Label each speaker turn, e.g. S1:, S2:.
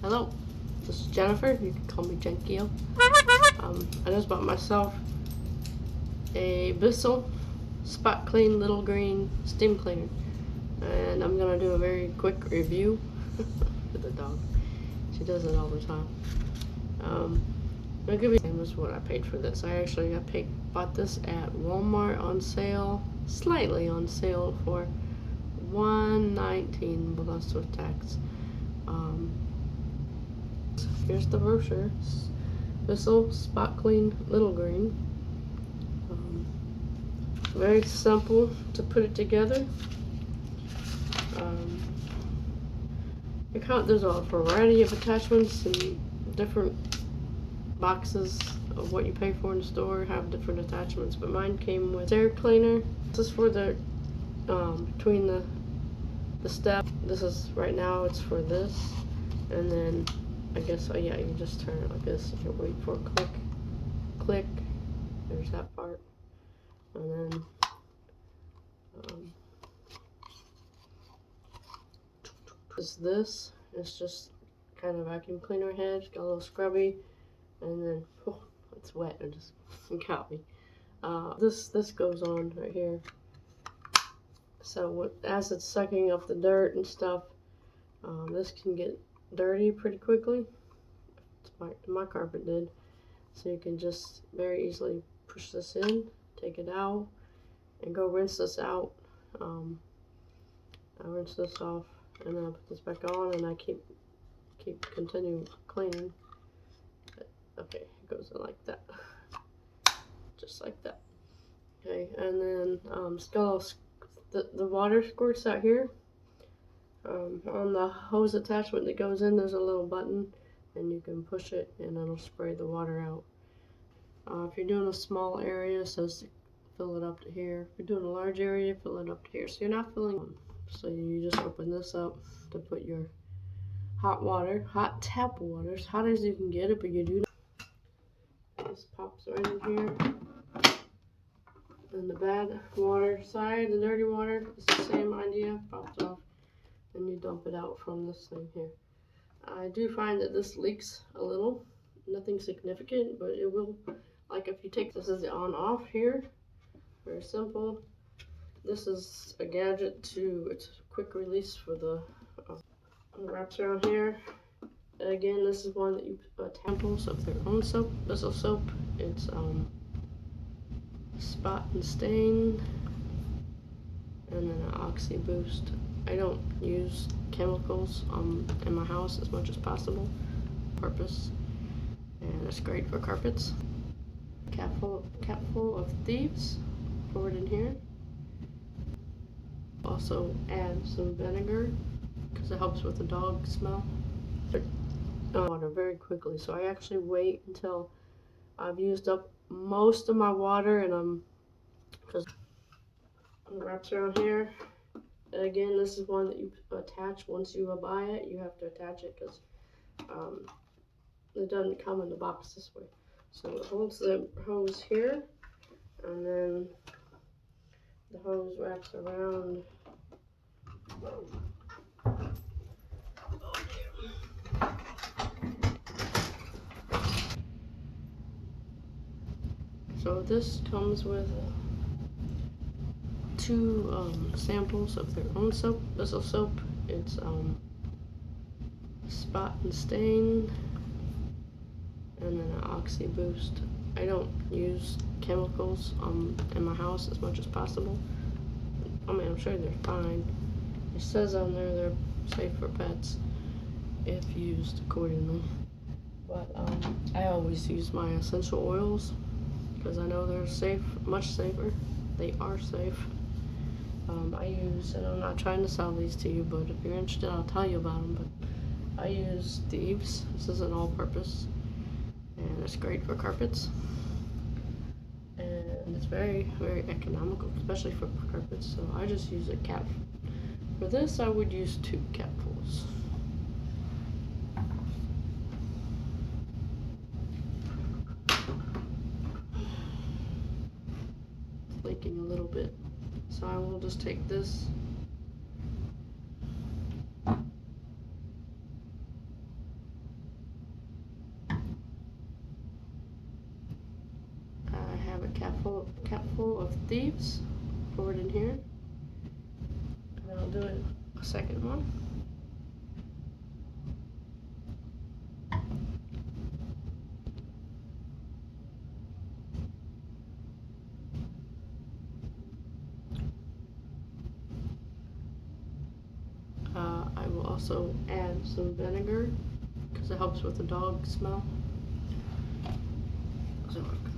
S1: Hello, this is Jennifer. You can call me Jenkio. I just bought myself a Bissell Spotclean Little GreenI steam cleaner, and I'm gonna do a very quick review with the dog. She does it all the time. I'll give you what I paid for this. I bought this at Walmart on sale, slightly on sale for $1.19 plus with tax. Here's the brochure. Bissell Spotclean Little GreenI. Very simple to put it together. There's a variety of attachments and different boxes of what you pay for in the store have different attachments, but mine came with air cleaner. This is for the between the step. This is right now it's for this, and then I guess yeah, you just turn it like this. You wait for a click. There's that part, and then this. It's just kind of vacuum cleaner head. Got a little scrubby, and then it's wet. It just got me. This goes on right here. So as it's sucking up the dirt and stuff, this can get dirty pretty quickly. My carpet did. So you can just very easily push this in, take it out, and go rinse this out. I rinse this off, and then I put this back on, and I continue cleaning. Okay, it goes in like that, just like that. Okay, and then it's got the water squirts out here. On the hose attachment that goes in, there's a little button, and you can push it, and it'll spray the water out. If you're doing a small area, it says to fill it up to here. If you're doing a large area, fill it up to here. So you're not filling. So you just open this up to put your hot tap water, as hot as you can get it, but you do. This pops right in here. And the bad water side, the dirty water, it's the same idea. Pops off, and you dump it out from this thing here. I do find that this leaks a little. Nothing significant, but it will. Like if you take this as the on-off here, very simple. This is a gadget it's a quick release for the wraps around here. And again, this is one that you samples of their own soap, Bissell soap. It's spot and stain, and then an oxy boost. I don't use chemicals in my house as much as possible. Purpose, and it's great for carpets. Cap full of thieves. Pour it in here. Also add some vinegar because it helps with the dog smell. Water very quickly, so I actually wait until I've used up most of my water, and because wraps around here. And again, this is one that you attach once you buy it. You have to attach it because it doesn't come in the box this way. So it holds the hose here, and then the hose wraps around. So this comes with two samples of their own soap, Bissell soap. It's spot and stain, and then an oxy boost. I don't use chemicals in my house as much as possible. I mean, I'm sure they're fine. It says on there they're safe for pets if used accordingly. But I always use my essential oils because I know they're safe, much safer. They are safe. And I'm not trying to sell these to you, but if you're interested, I'll tell you about them. But I use Thieves. This is an all-purpose, and it's great for carpets. And it's very, very economical, especially for carpets. So I just use a cap. For this, I would use 2 capfuls. It's leaking a little bit, so I will just take this capful of thieves, pour it in here, and then I'll do a second one. I will also add some vinegar because it helps with the dog smell. So I've